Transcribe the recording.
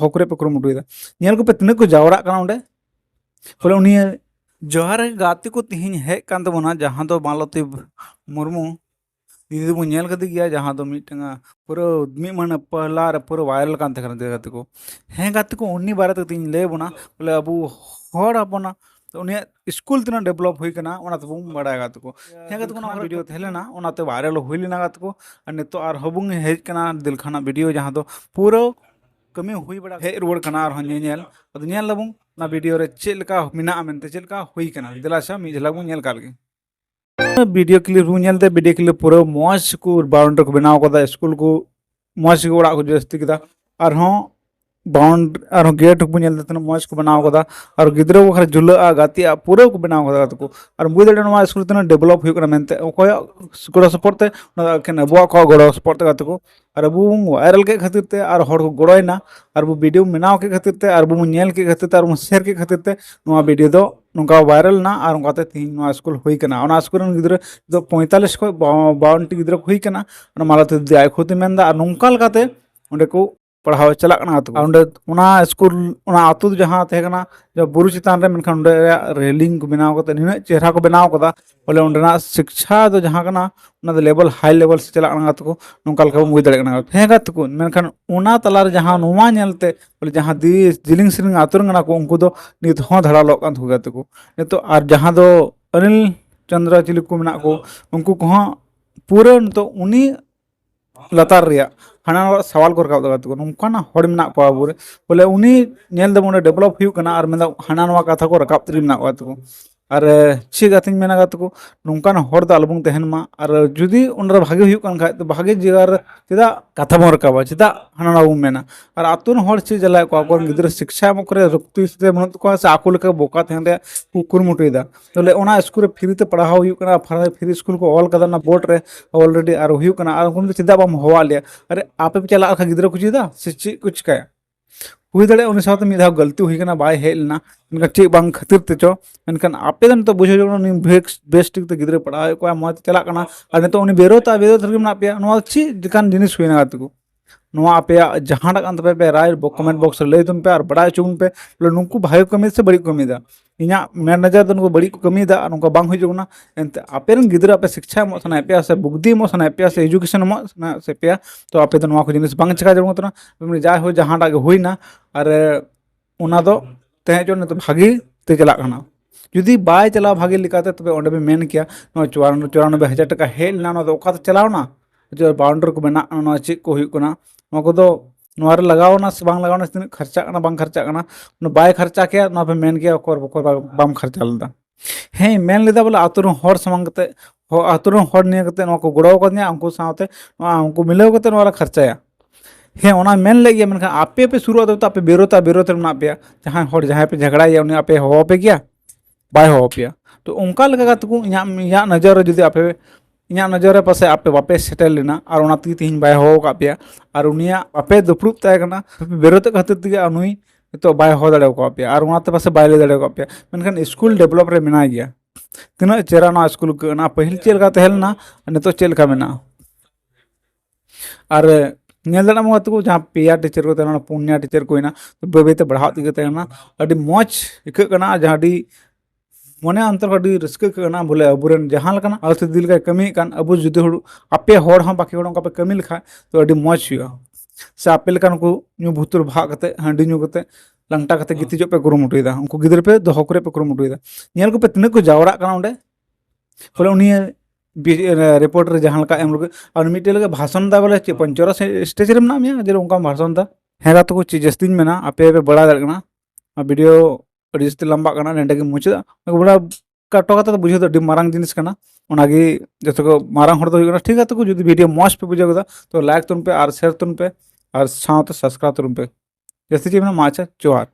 हकरे पे कुरुमुटुदा नेल को पे तिना को जावरा कना ओंडे बोले उनी जोहार गाते को तिहिन हेज कान तबोना जहां दो मालती मुर्मू दीदी बो नेल कदे गया जहां दो मिटंगा पूरा मी मन पहला रे पूरा वायरल कान थे गाते को हे गाते को उन्नी बारे तक तिन ले बोना बोले अबू हर अपना तो उन्हें स्कूल तना डेवलप हुई कना ओना तो बुम बड़ा गाते को हे गाते को ना वीडियो थेलेना ओना तो वायरल हुई लेना गाते को और नितो आर हबुंग हेज कना दिलखाना वीडियो जहां दो पूरा कमी हुई बड़ा हे रुवर कना और नेल अद नेल लबुंग ना वीडियो रे चेल का मिना मेनते चेल का हुई कना दिलासा मी झलक नेल काल के वीडियो क्लिप नेलते वीडियो क्लिप पूरा मौज को बाउंड्री को बनाव कदा स्कूल को मौज को ओड़ा को जस्ती कदा और बाउंड और गेट को नेलते मौज को बनाव कदा और गिद्रो को खरे झुला गाती पूरा को बनाव कदा को और बुझ दे स्कूल तना डेवलप हुई कना मेनते ओकोय गड़ो सपोर्ट ते केन अबुआ को गड़ो सपोर्ट गाते को और अबू वायरल के खातिर ते और हर को गड़ोयना और वो वीडियो बनाव के खातिर ते और वो नेल के खातिर ते और शेयर के खातिर ते नोआ वीडियो दो नौका वायरल ना और उनकाते तीन स्कूल हुई कना ओना स्कूल रन गिद्रो दो 45 को 52 गिद्रो हुई कना ओना मालाते दिया खुद मेनदा और नौका लगाते ओंडे को पढ़ाव चला स्कूल आतु जहाँ तहना जो बुरु चितान रे मेनखान रेलिंग को बनाव कते निना चेहरा को बनाव कदा बोले ओंडेना शिक्षा दो जहाँ कना ओना लेवल हाई लेवल से चला गात को नौका लका बुझ दाड़े कना हे गात को मेनखान ओना तलार जहाँ नोवा नेलते बोले जहाँ दी जिलिंग सिलिंग आतु रंगना को उनको दो नित हो धड़ालो कान थु गात को नितो और जहाँ दो अनिल चंद्र चिली को मेना को उनको को पूरा तो उनी लतार रिया हाना सवाल को रखा दगा नौकाना हड़ मेना को बोले उनी नेल दे मोने डेवलप हुई कना और मेदा हाना नवा कथा को रकाब तरी मेना को और ची गातिन मेना गात को नौकाना हड़ द अलबुंग तहन मा और जुदी उनरे भागे हुई कन खा तो भागे जगह चेदा कथा बन रकाबा चेदा हाना नाबू मेना और आतुन हड़ ची जला को आकोन गिद्र शिक्षा मकरे रुक्ति से मन को से आको लेका बोका तहन रे कुरमुटुदा बोले ओना स्कूल फ्री ते पढ़ाव हुई कना फ्री स्कूल को ऑल कदा ना बोर्ड रे ऑलरेडी और हुई कना और उन चेदा बम हवा लिया अरे आपे पे चला गिद्र को चेदा से ची कुछ का हुई दाड़े उन साथ मिधा गलती हुई कना बाय हेज लेना इनका चे बांग खातिर ते चो मेनखान आपे दन तो बुझे जो बेस्ट ठीक ते गिद्र पढ़ावे को मत चला कना और नितो उनी बेरोता थरगे मना पे नोआ ची जकान जिनिस हुई ना गात को आपे जहाँ कान तपे पे राय कमेंट बॉक्स रे लय तुम पे और बड़ा चुन पे बोले नुकु भाई कमी से बड़ी कमी दा इना मेन नजर दन को बड़ी कमी दा नुका बांग हुई जोना एंते आपे रन गिद्र आपे शिक्षा मो सना पे से बुद्धि मो सना पे से एजुकेशन मो सना से पे तो आपे तो नोआ को जिनिस बांग चका जमो तना जा हो जहाँ टा हुई ना और ओना दो तहे जो तो भागी ते चला कना जुदी बाय चला भागे लिकाते तबे ओंडे पे मेन किया 94,000 टका हेज लेना तो ओका चलाव ना जो बाउंड्री को बना ना चेक को हुई कना नोर लगावना से बांग लगावना तीन खर्चा कना बांग खर्चा कना बाय खर्चा के ना पे मेन के बाम खर्चा लदा हे मेन लेदा बोले आतुर हर समंगते आतुर हर निये कते नो को गड़ो कन्या उनको साथे उनको मिलाव कते नोरा खर्चाया हे ओना मेन ले गया मेनखा आपे पे शुरू तो आपे बेरोता ना पे जहां हर जहां पे झगड़ा या उनी आपे हो पे गया बाय हो पे तो उनका लगा तको या नजर जुदी आपे इना नजर पासे आपे वापे सेटल लेना और ओना तीन बाय हो का पे और उनिया आपे दुप्रुप तय करना बेरोते खातिर तिगे अनुई तो बाय हो दाड़े को पे और ओना ते पासे बाय ले दाड़े को पे मेनखान स्कूल डेवलप रे मेना गया तिना चेरा ना स्कूल के ना पहिल चेल का तहलना नितो चेल का मेना और नेल दाड़ा मत को जहाँ पेया टीचर को तेना पुनिया टीचर को ना तो बेबेते बढ़ाव तिगे तेना अडी मौज इक कना जहाँ डी मने अंतर अभी रस्क करना बोले अबुरन जहाँ लकना और से दिल का कमी कान अबु जुदे होड़ आपे होड़ हम बाकी होड़ पे कमी लिखा तो अभी मौज हुआ से आपे लकन को न्यू भुतुर भाग कते हांडी न्यू कते लंगटा कते गिति जो पे कुरुमुटुदा उनको गिद्र पे दोहो करे पे कुरुमुटुदा नेल को पे तिना को जावरा कना ओंडे बोले उनी रिपोर्टर जहाँ लका एम लोग और मिटे लगे भाषण दा बोले पंचोरा स्टेज रे मना मिया जे उनका भाषण दा हेगा तो कुछ जस्तिन मेना आपे पे बड़ा दरकना वीडियो जस्ती लंबा करना नेंडे के मुचा बड़ा काटो कता तो बुझे तो मारंग जिनिस करना ओनागे जतो को मारंग हर तो ठीक है तो जो वीडियो मौज पे बुझे तो लाइक तुम पे और शेयर तुम पे और साथ सब्सक्राइब तुम पे जैसे जी मैं माचा जोहार।